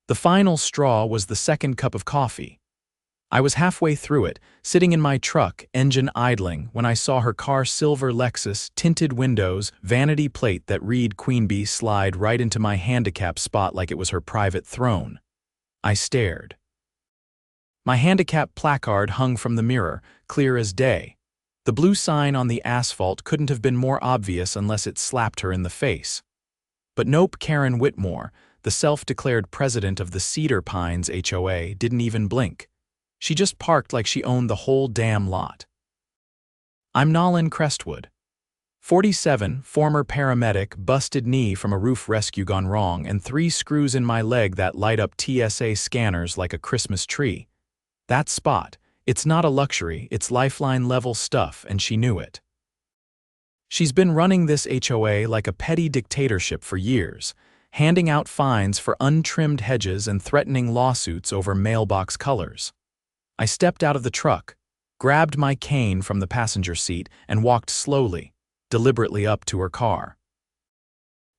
The final straw was the second cup of coffee. I was halfway through it, sitting in my truck, engine idling, when I saw her car's silver Lexus, tinted windows, vanity plate that read Queen Bee slide right into my handicap spot like it was her private throne. I stared. My handicap placard hung from the mirror, clear as day. The blue sign on the asphalt couldn't have been more obvious unless it slapped her in the face. But nope, Karen Whitmore, the self-declared president of the Cedar Pines HOA, didn't even blink. She just parked like she owned the whole damn lot. I'm Nolan Crestwood. 47, former paramedic, busted knee from a roof rescue gone wrong, and 3 screws in my leg that light up TSA scanners like a Christmas tree. That spot, it's not a luxury, it's lifeline-level stuff, and she knew it. She's been running this HOA like a petty dictatorship for years, handing out fines for untrimmed hedges and threatening lawsuits over mailbox colors. I stepped out of the truck, grabbed my cane from the passenger seat, and walked slowly, deliberately up to her car.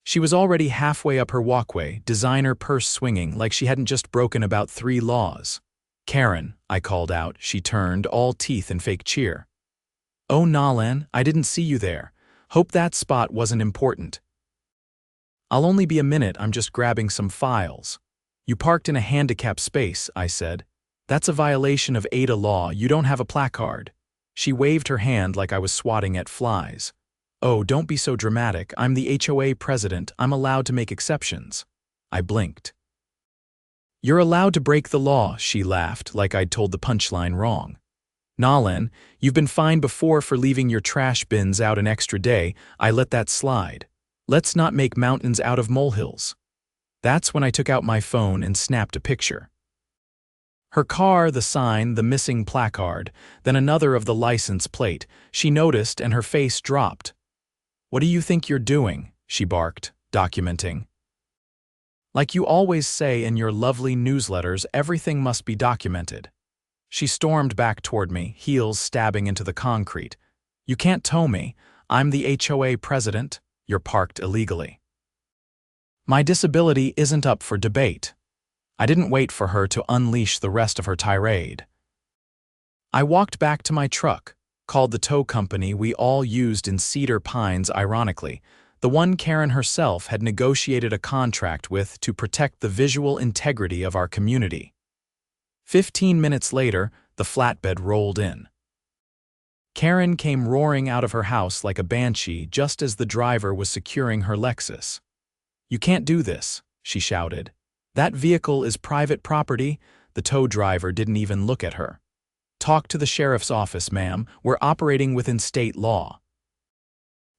She was already halfway up her walkway, designer purse swinging like she hadn't just broken about 3 laws. "Karen," I called out. She turned, all teeth and fake cheer. "Oh, Nolan, I didn't see you there. Hope that spot wasn't important." "I'll only be a minute, I'm just grabbing some files." "You parked in a handicap space," I said. "That's a violation of ADA law, you don't have a placard." She waved her hand like I was swatting at flies. "Oh, don't be so dramatic, I'm the HOA president, I'm allowed to make exceptions." I blinked. "You're allowed to break the law," she laughed like I'd told the punchline wrong. "Nolan, you've been fined before for leaving your trash bins out an extra day, I let that slide. Let's not make mountains out of molehills." That's when I took out my phone and snapped a picture. Her car, the sign, the missing placard, then another of the license plate. She noticed and her face dropped. "What do you think you're doing?" she barked, documenting. "Like you always say in your lovely newsletters, everything must be documented." She stormed back toward me, heels stabbing into the concrete. "You can't tow me. I'm the HOA president. You're parked illegally." My disability isn't up for debate. I didn't wait for her to unleash the rest of her tirade. I walked back to my truck, called the tow company we all used in Cedar Pines ironically, the one Karen herself had negotiated a contract with to protect the visual integrity of our community. 15 minutes later, the flatbed rolled in. Karen came roaring out of her house like a banshee just as the driver was securing her Lexus. "You can't do this," she shouted. "That vehicle is private property." The tow driver didn't even look at her. "Talk to the sheriff's office, ma'am. We're operating within state law."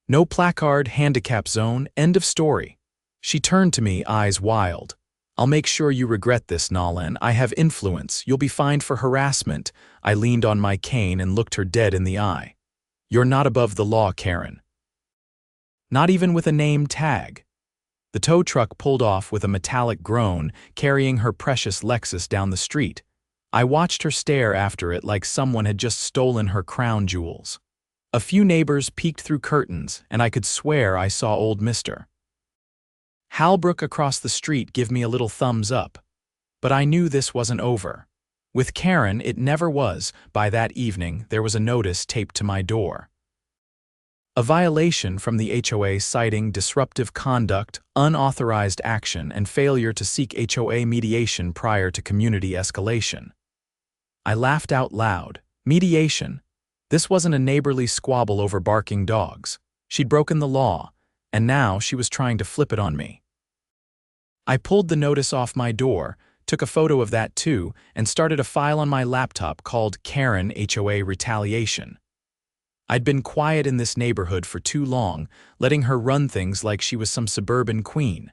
"No placard, handicap zone, end of story." She turned to me, eyes wild. "I'll make sure you regret this, Nolan. I have influence. You'll be fined for harassment." I leaned on my cane and looked her dead in the eye. "You're not above the law, Karen. Not even with a name tag." The tow truck pulled off with a metallic groan, carrying her precious Lexus down the street. I watched her stare after it like someone had just stolen her crown jewels. A few neighbors peeked through curtains, and I could swear I saw old Mr. Halbrook across the street give me a little thumbs up. But I knew this wasn't over. With Karen, it never was. By that evening, there was a notice taped to my door. A violation from the HOA citing disruptive conduct, unauthorized action, and failure to seek HOA mediation prior to community escalation. I laughed out loud. Mediation? This wasn't a neighborly squabble over barking dogs. She'd broken the law, and now she was trying to flip it on me. I pulled the notice off my door, took a photo of that too, and started a file on my laptop called Karen HOA Retaliation. I'd been quiet in this neighborhood for too long, letting her run things like she was some suburban queen.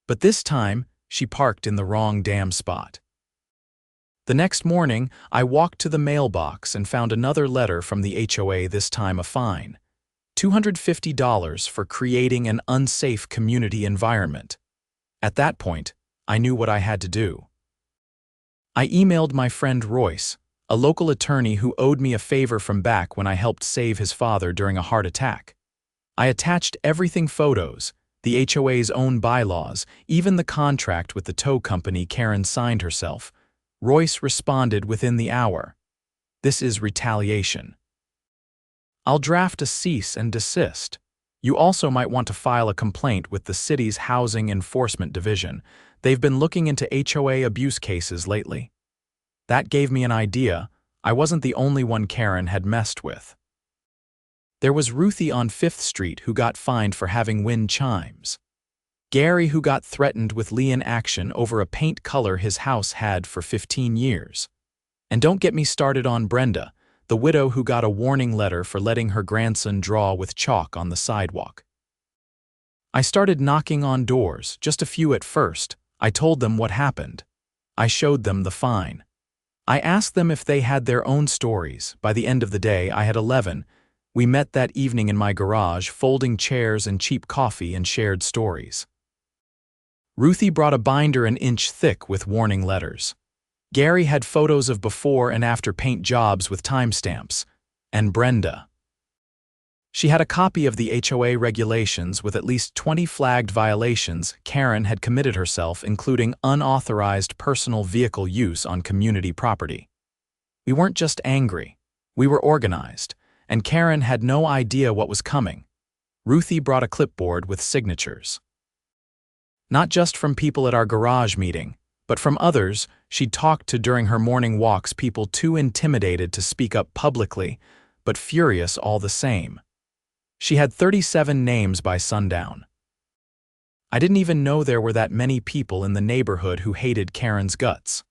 But this time, she parked in the wrong damn spot. The next morning, I walked to the mailbox and found another letter from the HOA, this time a fine. $250 for creating an unsafe community environment. At that point, I knew what I had to do. I emailed my friend Royce, a local attorney who owed me a favor from back when I helped save his father during a heart attack. I attached everything: photos, the HOA's own bylaws, even the contract with the tow company Kellan signed herself. Royce responded within the hour. This is retaliation. I'll draft a cease and desist. You also might want to file a complaint with the city's Housing Enforcement Division. They've been looking into HOA abuse cases lately. That gave me an idea. I wasn't the only one Kellan had messed with. There was Ruthie on 5th Street who got fined for having wind chimes. Gary who got threatened with lien action over a paint color his house had for 15 years. And don't get me started on Brenda, the widow who got a warning letter for letting her grandson draw with chalk on the sidewalk. I started knocking on doors, just a few at first. I told them what happened. I showed them the fine. I asked them if they had their own stories. By the end of the day, I had 11. We met that evening in my garage, folding chairs and cheap coffee and shared stories. Ruthie brought a binder an inch thick with warning letters. Gary had photos of before and after paint jobs with timestamps. And Brenda. She had a copy of the HOA regulations with at least 20 flagged violations Kellan had committed herself, including unauthorized personal vehicle use on community property. We weren't just angry. We were organized, and Kellan had no idea what was coming. Ruthie brought a clipboard with signatures. Not just from people at our garage meeting, but from others she'd talked to during her morning walks, people too intimidated to speak up publicly, but furious all the same. She had 37 names by sundown. I didn't even know there were that many people in the neighborhood who hated Kellan's guts.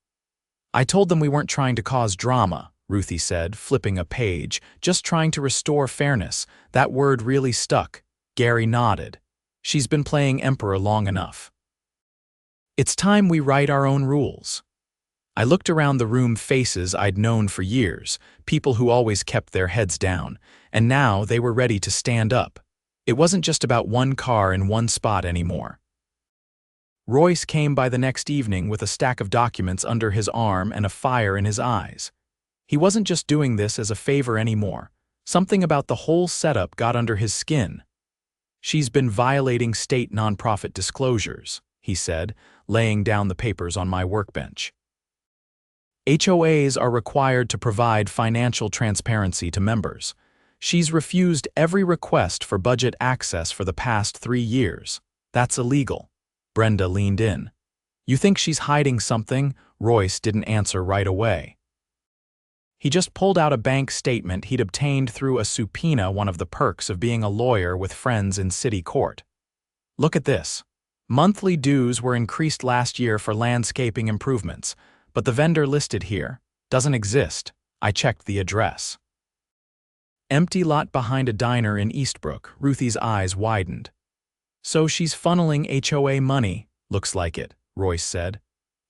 I told them we weren't trying to cause drama, Ruthie said, flipping a page, just trying to restore fairness. That word really stuck. Gary nodded. She's been playing emperor long enough. It's time we write our own rules. I looked around the room, faces I'd known for years, people who always kept their heads down, and now they were ready to stand up. It wasn't just about one car in one spot anymore. Royce came by the next evening with a stack of documents under his arm and a fire in his eyes. He wasn't just doing this as a favor anymore. Something about the whole setup got under his skin. She's been violating state nonprofit disclosures, he said, laying down the papers on my workbench. HOAs are required to provide financial transparency to members. She's refused every request for budget access for the past 3 years. That's illegal. Brenda leaned in. You think she's hiding something? Royce didn't answer right away. He just pulled out a bank statement he'd obtained through a subpoena, one of the perks of being a lawyer with friends in city court. Look at this. Monthly dues were increased last year for landscaping improvements, but the vendor listed here doesn't exist. I checked the address. Empty lot behind a diner in Eastbrook. Ruthie's eyes widened. So she's funneling HOA money, looks like it, Royce said.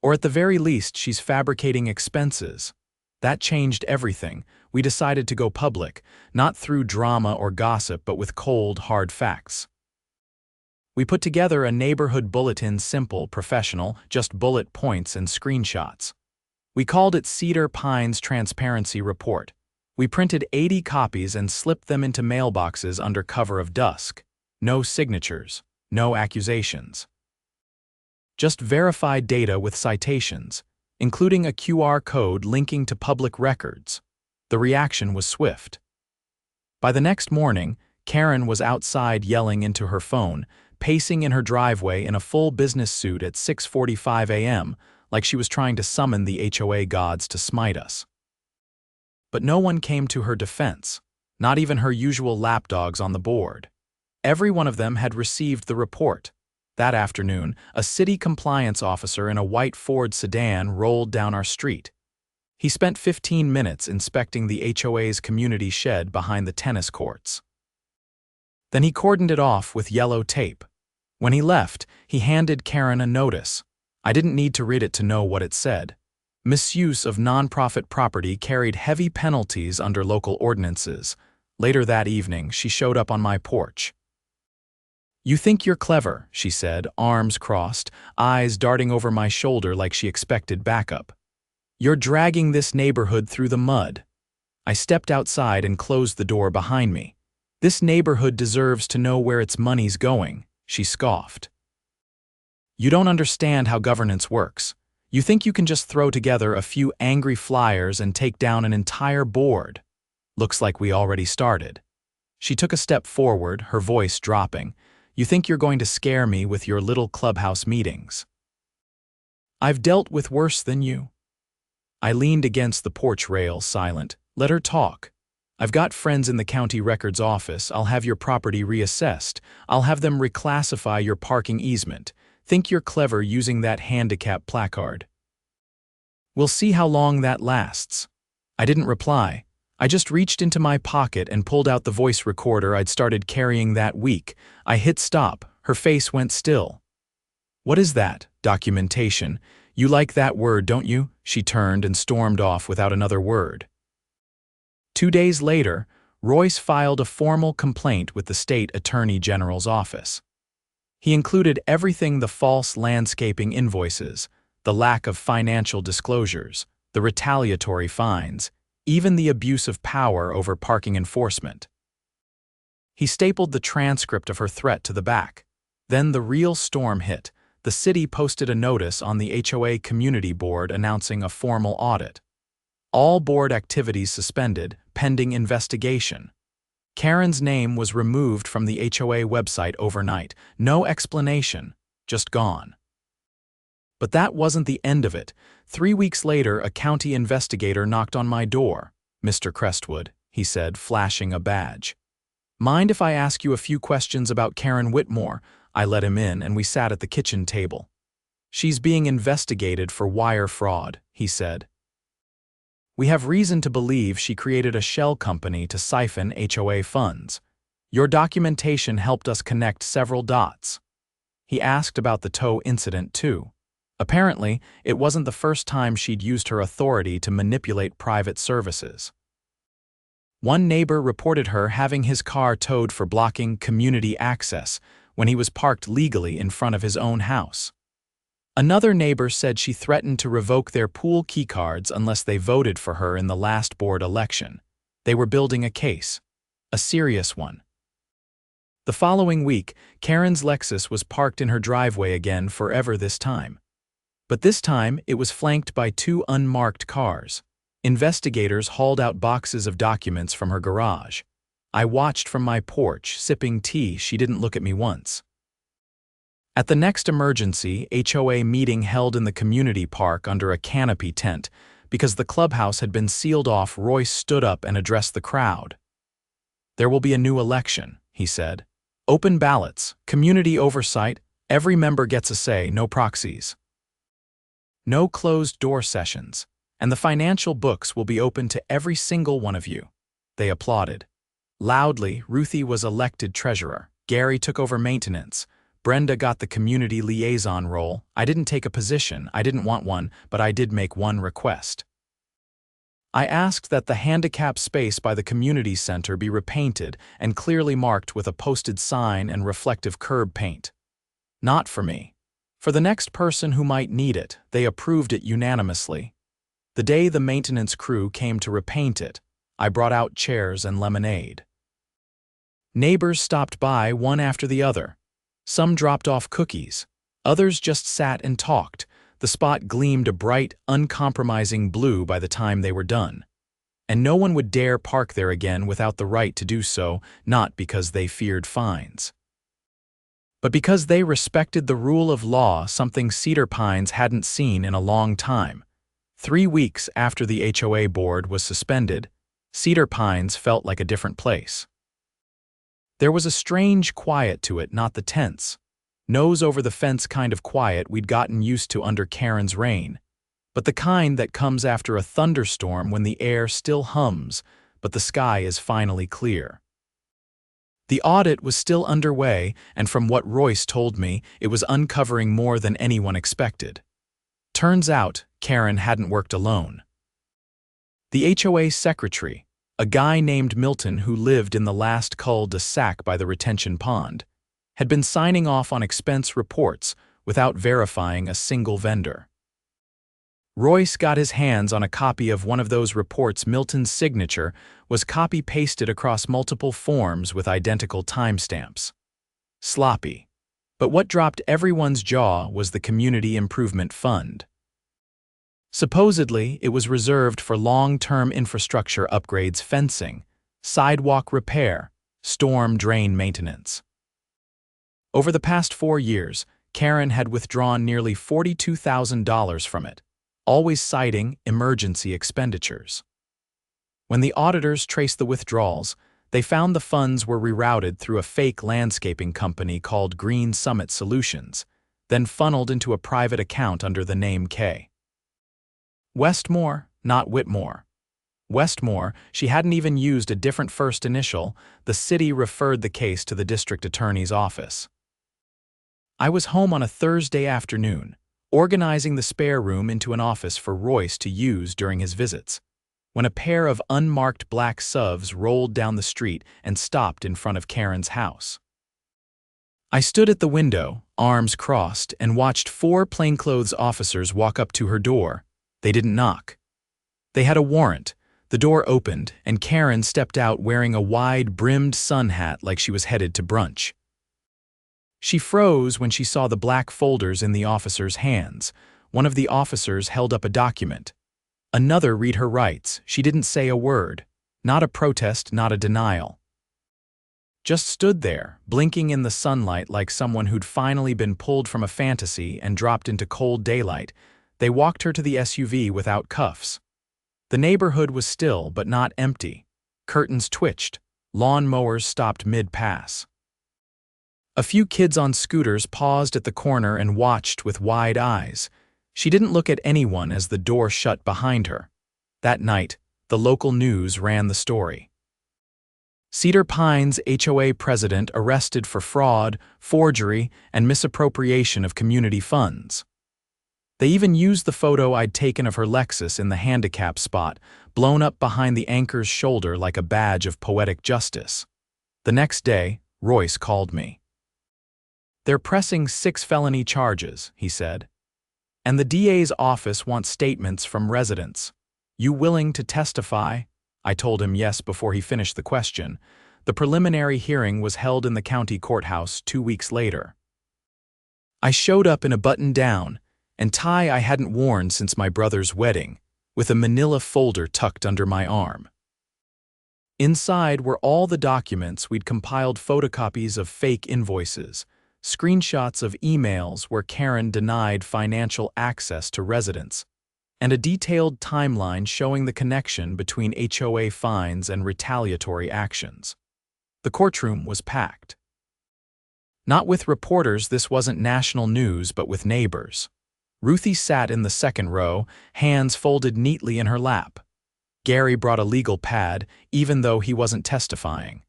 Or at the very least, she's fabricating expenses. That changed everything. We decided to go public, not through drama or gossip, but with cold, hard facts. We put together a neighborhood bulletin, simple, professional, just bullet points and screenshots. We called it Cedar Pines Transparency Report. We printed 80 copies and slipped them into mailboxes under cover of dusk. No signatures, no accusations. Just verified data with citations, including a QR code linking to public records. The reaction was swift. By the next morning, Kellan was outside yelling into her phone, pacing in her driveway in a full business suit at 6:45 a.m., like she was trying to summon the HOA gods to smite us. But no one came to her defense, not even her usual lapdogs on the board. Every one of them had received the report. That afternoon, a city compliance officer in a white Ford sedan rolled down our street. He spent 15 minutes inspecting the HOA's community shed behind the tennis courts. Then he cordoned it off with yellow tape. When he left, he handed Kellan a notice. I didn't need to read it to know what it said. Misuse of nonprofit property carried heavy penalties under local ordinances. Later that evening, she showed up on my porch. You think you're clever, she said, arms crossed, eyes darting over my shoulder like she expected backup. You're dragging this neighborhood through the mud. I stepped outside and closed the door behind me. This neighborhood deserves to know where its money's going, she scoffed. You don't understand how governance works. You think you can just throw together a few angry flyers and take down an entire board. Looks like we already started. She took a step forward, her voice dropping. You think you're going to scare me with your little clubhouse meetings. I've dealt with worse than you. I leaned against the porch rail, silent. Let her talk. I've got friends in the county records office. I'll have your property reassessed. I'll have them reclassify your parking easement. Think you're clever using that handicap placard. We'll see how long that lasts. I didn't reply. I just reached into my pocket and pulled out the voice recorder I'd started carrying that week. I hit stop. Her face went still. What is that? Documentation. You like that word, don't you? She turned and stormed off without another word. 2 days later, Royce filed a formal complaint with the state attorney general's office. He included everything: the false landscaping invoices, the lack of financial disclosures, the retaliatory fines, even the abuse of power over parking enforcement. He stapled the transcript of her threat to the back. Then the real storm hit. The city posted a notice on the HOA community board announcing a formal audit. All board activities suspended, pending investigation. Karen's name was removed from the HOA website overnight. No explanation, just gone. But that wasn't the end of it. 3 weeks later, a county investigator knocked on my door. Mr. Crestwood, he said, flashing a badge. Mind if I ask you a few questions about Karen Whitmore? I let him in and we sat at the kitchen table. She's being investigated for wire fraud, he said. We have reason to believe she created a shell company to siphon HOA funds. Your documentation helped us connect several dots. He asked about the tow incident too. Apparently, it wasn't the first time she'd used her authority to manipulate private services. One neighbor reported her having his car towed for blocking community access when he was parked legally in front of his own house. Another neighbor said she threatened to revoke their pool keycards unless they voted for her in the last board election. They were building a case, a serious one. The following week, Karen's Lexus was parked in her driveway again, forever this time. But this time, it was flanked by 2 unmarked cars. Investigators hauled out boxes of documents from her garage. I watched from my porch, sipping tea. She didn't look at me once. At the next emergency HOA meeting held in the community park under a canopy tent, because the clubhouse had been sealed off, Royce stood up and addressed the crowd. There will be a new election, he said. Open ballots, community oversight, every member gets a say, no proxies. No closed-door sessions, and the financial books will be open to every single one of you. They applauded. Loudly, Ruthie was elected treasurer. Gary took over maintenance. Brenda got the community liaison role. I didn't take a position, I didn't want one, but I did make one request. I asked that the handicap space by the community center be repainted and clearly marked with a posted sign and reflective curb paint. Not for me. For the next person who might need it. They approved it unanimously. The day the maintenance crew came to repaint it, I brought out chairs and lemonade. Neighbors stopped by one after the other. Some dropped off cookies. Others just sat and talked. The spot gleamed a bright, uncompromising blue by the time they were done. And no one would dare park there again without the right to do so, not because they feared fines, but because they respected the rule of law, something Cedar Pines hadn't seen in a long time. 3 weeks after the HOA board was suspended, Cedar Pines felt like a different place. There was a strange quiet to it, not the tense, nose-over-the-fence kind of quiet we'd gotten used to under Karen's reign, but the kind that comes after a thunderstorm when the air still hums, but the sky is finally clear. The audit was still underway, and from what Royce told me, it was uncovering more than anyone expected. Turns out, Karen hadn't worked alone. The HOA secretary, a guy named Milton who lived in the last cul-de-sac by the retention pond, had been signing off on expense reports without verifying a single vendor. Royce got his hands on a copy of one of those reports. Milton's signature was copy-pasted across multiple forms with identical timestamps. Sloppy. But what dropped everyone's jaw was the Community Improvement Fund. Supposedly, it was reserved for long-term infrastructure upgrades, fencing, sidewalk repair, storm drain maintenance. Over the past 4 years, Karen had withdrawn nearly $42,000 from it, always citing emergency expenditures. When the auditors traced the withdrawals, they found the funds were rerouted through a fake landscaping company called Green Summit Solutions, then funneled into a private account under the name K. Westmore, not Whitmore. Westmore, she hadn't even used a different first initial. The city referred the case to the district attorney's office. I was home on a Thursday afternoon, organizing the spare room into an office for Royce to use during his visits, when a pair of unmarked black SUVs rolled down the street and stopped in front of Karen's house. I stood at the window, arms crossed, and watched 4 plainclothes officers walk up to her door. They didn't knock. They had a warrant. The door opened, and Karen stepped out wearing a wide-brimmed sun hat like she was headed to brunch. She froze when she saw the black folders in the officer's hands. One of the officers held up a document. Another read her rights. She didn't say a word. Not a protest, not a denial. Just stood there, blinking in the sunlight like someone who'd finally been pulled from a fantasy and dropped into cold daylight. They walked her to the SUV without cuffs. The neighborhood was still but not empty. Curtains twitched. Lawn mowers stopped mid-pass. A few kids on scooters paused at the corner and watched with wide eyes. She didn't look at anyone as the door shut behind her. That night, the local news ran the story. Cedar Pines HOA president arrested for fraud, forgery, and misappropriation of community funds. They even used the photo I'd taken of her Lexus in the handicap spot, blown up behind the anchor's shoulder like a badge of poetic justice. The next day, Royce called me. "They're pressing 6 felony charges," he said. "And the DA's office wants statements from residents. You willing to testify?" I told him yes before he finished the question. The preliminary hearing was held in the county courthouse 2 weeks later. I showed up in a button-down and tie I hadn't worn since my brother's wedding, with a manila folder tucked under my arm. Inside were all the documents we'd compiled, photocopies of fake invoices, screenshots of emails where Karen denied financial access to residents, and a detailed timeline showing the connection between HOA fines and retaliatory actions. The courtroom was packed. Not with reporters, this wasn't national news, but with neighbors. Ruthie sat in the second row, hands folded neatly in her lap. Gary brought a legal pad, even though he wasn't testifying.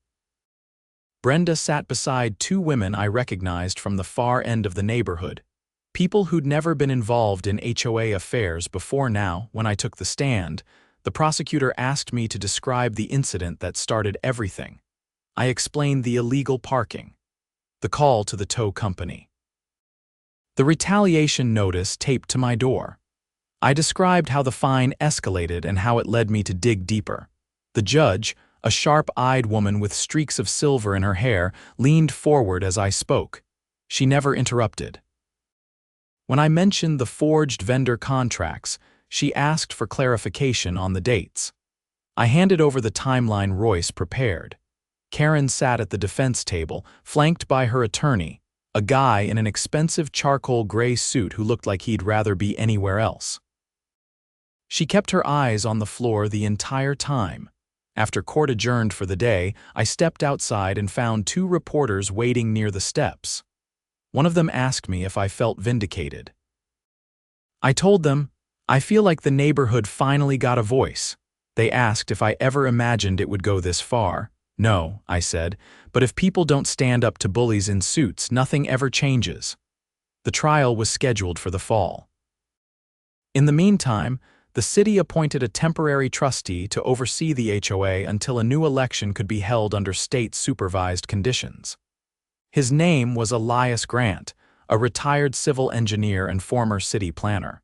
Brenda sat beside 2 women I recognized from the far end of the neighborhood, people who'd never been involved in HOA affairs before. Now, when I took the stand, the prosecutor asked me to describe the incident that started everything. I explained the illegal parking, the call to the tow company, the retaliation notice taped to my door. I described how the fine escalated and how it led me to dig deeper. The judge, a sharp-eyed woman with streaks of silver in her hair, leaned forward as I spoke. She never interrupted. When I mentioned the forged vendor contracts, she asked for clarification on the dates. I handed over the timeline Royce prepared. Karen sat at the defense table, flanked by her attorney, a guy in an expensive charcoal gray suit who looked like he'd rather be anywhere else. She kept her eyes on the floor the entire time. After court adjourned for the day, I stepped outside and found 2 reporters waiting near the steps. One of them asked me if I felt vindicated. I told them, "I feel like the neighborhood finally got a voice." They asked if I ever imagined it would go this far. "No," I said, "but if people don't stand up to bullies in suits, nothing ever changes." The trial was scheduled for the fall. In the meantime, the city appointed a temporary trustee to oversee the HOA until a new election could be held under state-supervised conditions. His name was Elias Grant, a retired civil engineer and former city planner.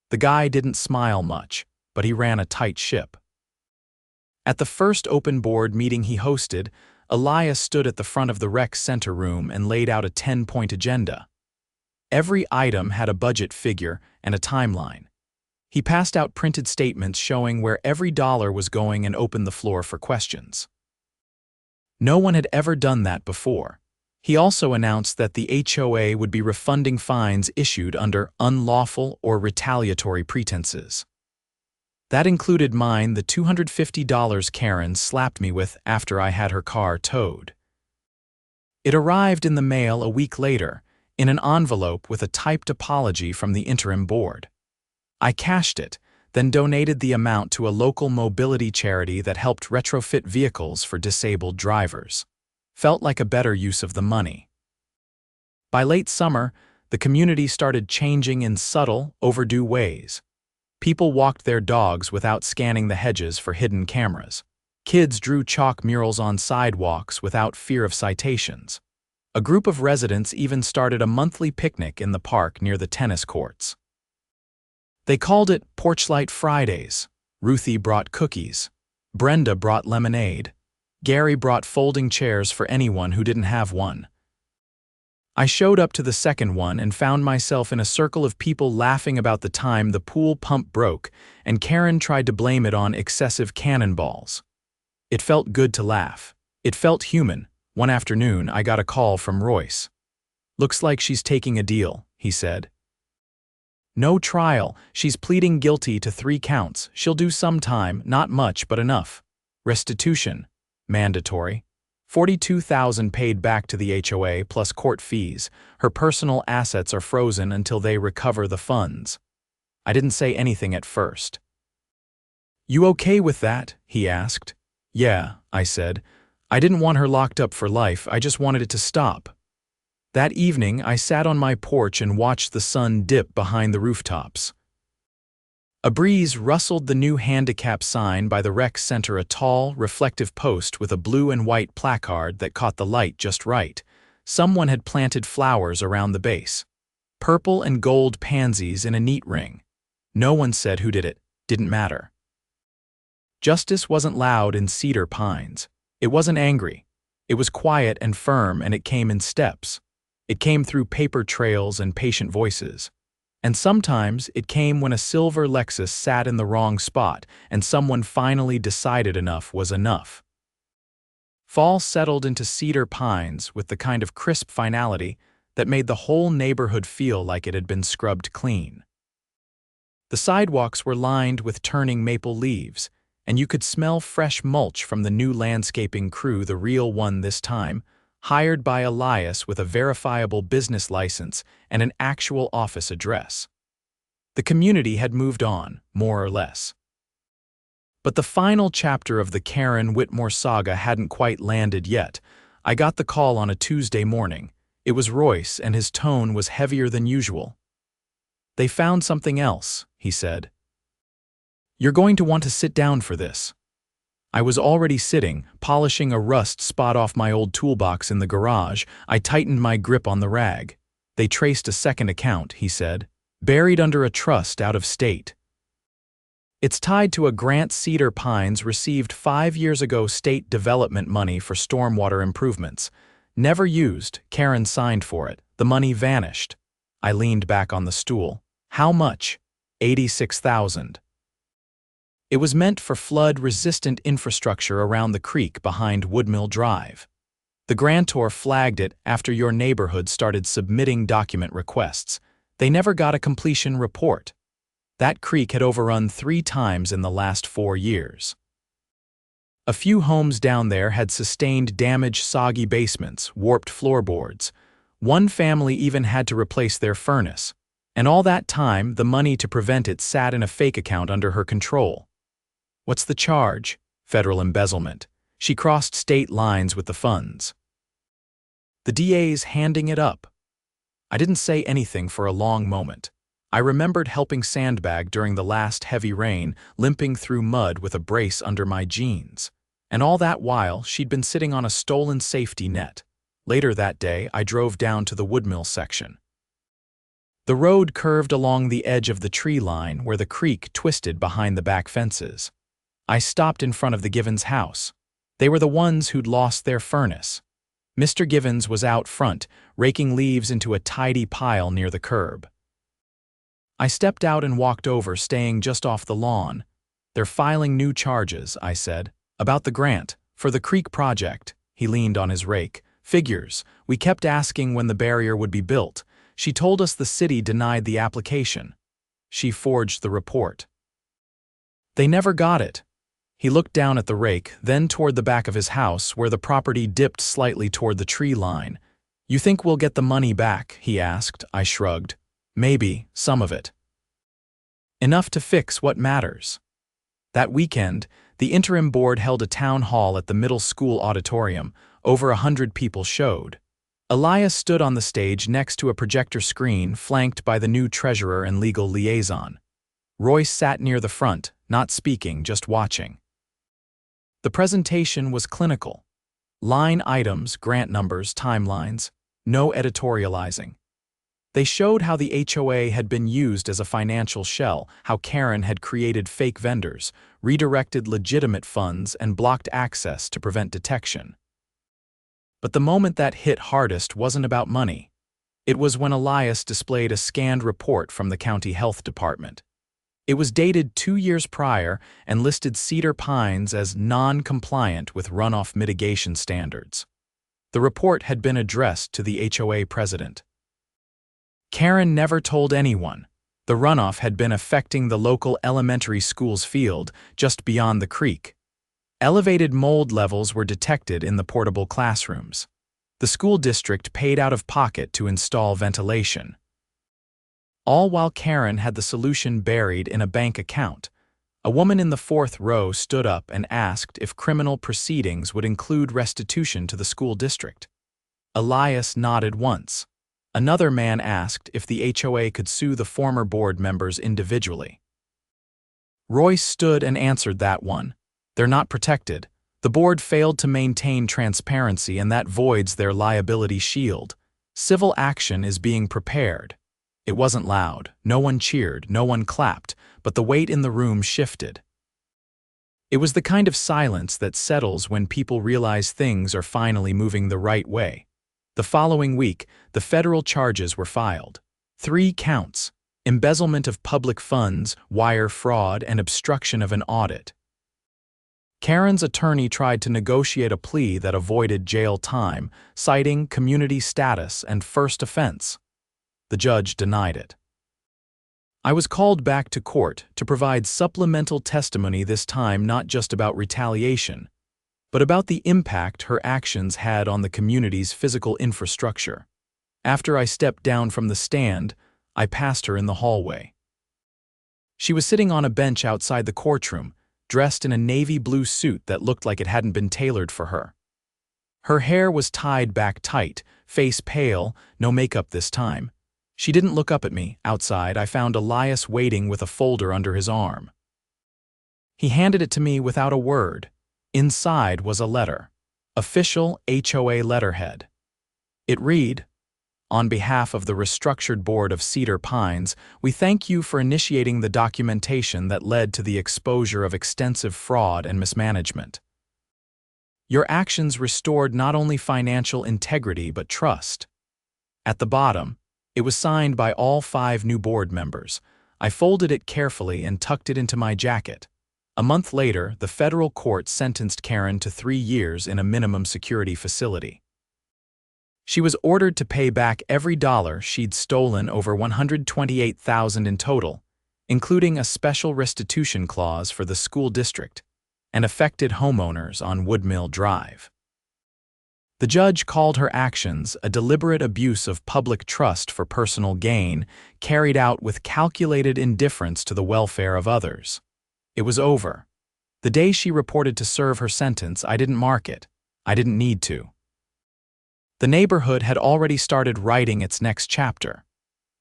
The guy didn't smile much, but he ran a tight ship. At the first open board meeting he hosted, Elias stood at the front of the rec center room and laid out a 10-point agenda. Every item had a budget figure and a timeline. He passed out printed statements showing where every dollar was going and opened the floor for questions. No one had ever done that before. He also announced that the HOA would be refunding fines issued under unlawful or retaliatory pretenses. That included mine, the $250 Karen slapped me with after I had her car towed. It arrived in the mail a week later, in an envelope with a typed apology from the interim board. I cashed it, then donated the amount to a local mobility charity that helped retrofit vehicles for disabled drivers. Felt like a better use of the money. By late summer, the community started changing in subtle, overdue ways. People walked their dogs without scanning the hedges for hidden cameras. Kids drew chalk murals on sidewalks without fear of citations. A group of residents even started a monthly picnic in the park near the tennis courts. They called it Porchlight Fridays. Ruthie brought cookies. Brenda brought lemonade. Gary brought folding chairs for anyone who didn't have one. I showed up to the second one and found myself in a circle of people laughing about the time the pool pump broke and Karen tried to blame it on excessive cannonballs. It felt good to laugh. It felt human. One afternoon, I got a call from Royce. "Looks like she's taking a deal," he said. "No trial. She's pleading guilty to 3 counts. She'll do some time, not much, but enough. Restitution. Mandatory. $42,000 paid back to the HOA plus court fees. Her personal assets are frozen until they recover the funds." I didn't say anything at first. "You okay with that?" he asked. "Yeah," I said. "I didn't want her locked up for life, I just wanted it to stop." That evening, I sat on my porch and watched the sun dip behind the rooftops. A breeze rustled the new handicap sign by the rec center, a tall, reflective post with a blue and white placard that caught the light just right. Someone had planted flowers around the base. Purple and gold pansies in a neat ring. No one said who did it. Didn't matter. Justice wasn't loud in Cedar Pines. It wasn't angry. It was quiet and firm, and it came in steps. It came through paper trails and patient voices. And sometimes it came when a silver Lexus sat in the wrong spot and someone finally decided enough was enough. Fall settled into Cedar Pines with the kind of crisp finality that made the whole neighborhood feel like it had been scrubbed clean. The sidewalks were lined with turning maple leaves, and you could smell fresh mulch from the new landscaping crew, the real one this time, hired by Elias with a verifiable business license and an actual office address. The community had moved on, more or less. But the final chapter of the Karen Whitmore saga hadn't quite landed yet. I got the call on a Tuesday morning. It was Royce, and his tone was heavier than usual. "They found something else," he said. "You're going to want to sit down for this." I was already sitting, polishing a rust spot off my old toolbox in the garage. I tightened my grip on the rag. "They traced a second account," he said, "buried under a trust out of state. It's tied to a grant Cedar Pines received 5 years ago, state development money for stormwater improvements. Never used, Karen signed for it. The money vanished." I leaned back on the stool. "How much?" $86,000. It was meant for flood-resistant infrastructure around the creek behind Woodmill Drive. The grantor flagged it after your neighborhood started submitting document requests. They never got a completion report. That creek had overrun 3 times in the last 4 years. A few homes down there had sustained damaged, soggy basements, warped floorboards. One family even had to replace their furnace. And all that time, the money to prevent it sat in a fake account under her control. "What's the charge?" "Federal embezzlement. She crossed state lines with the funds." The DA's handing it up. I didn't say anything for a long moment. I remembered helping sandbag during the last heavy rain, limping through mud with a brace under my jeans. And all that while, she'd been sitting on a stolen safety net. Later that day, I drove down to the Woodmill section. The road curved along the edge of the tree line where the creek twisted behind the back fences. I stopped in front of the Givens house. They were the ones who'd lost their furnace. Mr. Givens was out front, raking leaves into a tidy pile near the curb. I stepped out and walked over, staying just off the lawn. "They're filing new charges," I said. "About the grant, for the creek project." He leaned on his rake. "Figures. We kept asking when the barrier would be built. She told us the city denied the application. She forged the report. They never got it." He looked down at the rake, then toward the back of his house, where the property dipped slightly toward the tree line. "You think we'll get the money back?" he asked. I shrugged. "Maybe, some of it. Enough to fix what matters." That weekend, the interim board held a town hall at the middle school auditorium. Over 100 people showed. Elias stood on the stage next to a projector screen flanked by the new treasurer and legal liaison. Royce sat near the front, not speaking, just watching. The presentation was clinical. Line items, grant numbers, timelines, no editorializing. They showed how the HOA had been used as a financial shell, how Karen had created fake vendors, redirected legitimate funds, and blocked access to prevent detection. But the moment that hit hardest wasn't about money. It was when Elias displayed a scanned report from the county health department. It was dated 2 years prior and listed Cedar Pines as non-compliant with runoff mitigation standards. The report had been addressed to the HOA president. Karen never told anyone. The runoff had been affecting the local elementary school's field just beyond the creek. Elevated mold levels were detected in the portable classrooms. The school district paid out of pocket to install ventilation. All while Karen had the solution buried in a bank account. A woman in the 4th row stood up and asked if criminal proceedings would include restitution to the school district. Elias nodded once. Another man asked if the HOA could sue the former board members individually. Royce stood and answered that one. "They're not protected. The board failed to maintain transparency, and that voids their liability shield. Civil action is being prepared." It wasn't loud. No one cheered, no one clapped, but the weight in the room shifted. It was the kind of silence that settles when people realize things are finally moving the right way. The following week, the federal charges were filed. 3 counts: embezzlement of public funds, wire fraud, and obstruction of an audit. Karen's attorney tried to negotiate a plea that avoided jail time, citing community status and first offense. The judge denied it. I was called back to court to provide supplemental testimony, this time not just about retaliation, but about the impact her actions had on the community's physical infrastructure. After I stepped down from the stand, I passed her in the hallway. She was sitting on a bench outside the courtroom, dressed in a navy blue suit that looked like it hadn't been tailored for her. Her hair was tied back tight, face pale, no makeup this time. She didn't look up at me. Outside, I found Elias waiting with a folder under his arm. He handed it to me without a word. Inside was a letter. Official HOA letterhead. It read, "On behalf of the restructured board of Cedar Pines, we thank you for initiating the documentation that led to the exposure of extensive fraud and mismanagement. Your actions restored not only financial integrity but trust." At the bottom, it was signed by all 5 new board members. I folded it carefully and tucked it into my jacket. A month later, the federal court sentenced Karen to 3 years in a minimum security facility. She was ordered to pay back every dollar she'd stolen, over $128,000 in total, including a special restitution clause for the school district and affected homeowners on Woodmill Drive. The judge called her actions a deliberate abuse of public trust for personal gain, carried out with calculated indifference to the welfare of others. It was over. The day she reported to serve her sentence, I didn't mark it. I didn't need to. The neighborhood had already started writing its next chapter.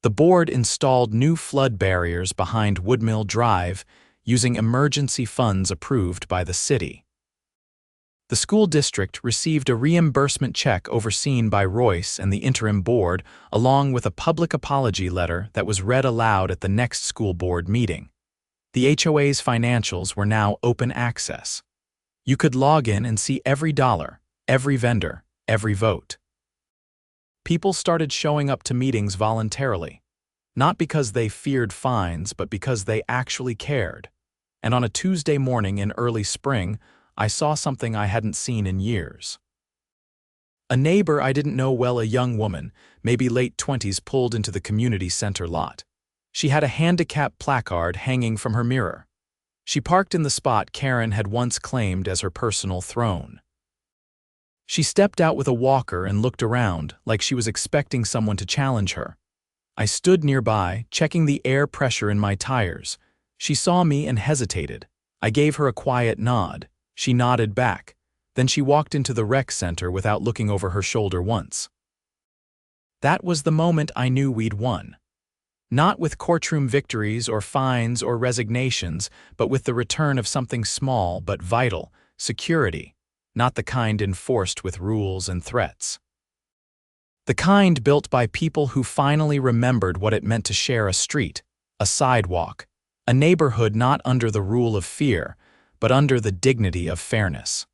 The board installed new flood barriers behind Woodmill Drive using emergency funds approved by the city. The school district received a reimbursement check overseen by Royce and the interim board, along with a public apology letter that was read aloud at the next school board meeting. The HOA's financials were now open access. You could log in and see every dollar, every vendor, every vote. People started showing up to meetings voluntarily, not because they feared fines, but because they actually cared. And on a Tuesday morning in early spring, I saw something I hadn't seen in years. A neighbor I didn't know well, a young woman, maybe late 20s, pulled into the community center lot. She had a handicap placard hanging from her mirror. She parked in the spot Karen had once claimed as her personal throne. She stepped out with a walker and looked around, like she was expecting someone to challenge her. I stood nearby, checking the air pressure in my tires. She saw me and hesitated. I gave her a quiet nod. She nodded back. Then she walked into the rec center without looking over her shoulder once. That was the moment I knew we'd won. Not with courtroom victories or fines or resignations, but with the return of something small but vital: security, not the kind enforced with rules and threats. The kind built by people who finally remembered what it meant to share a street, a sidewalk, a neighborhood not under the rule of fear, but under the dignity of fairness.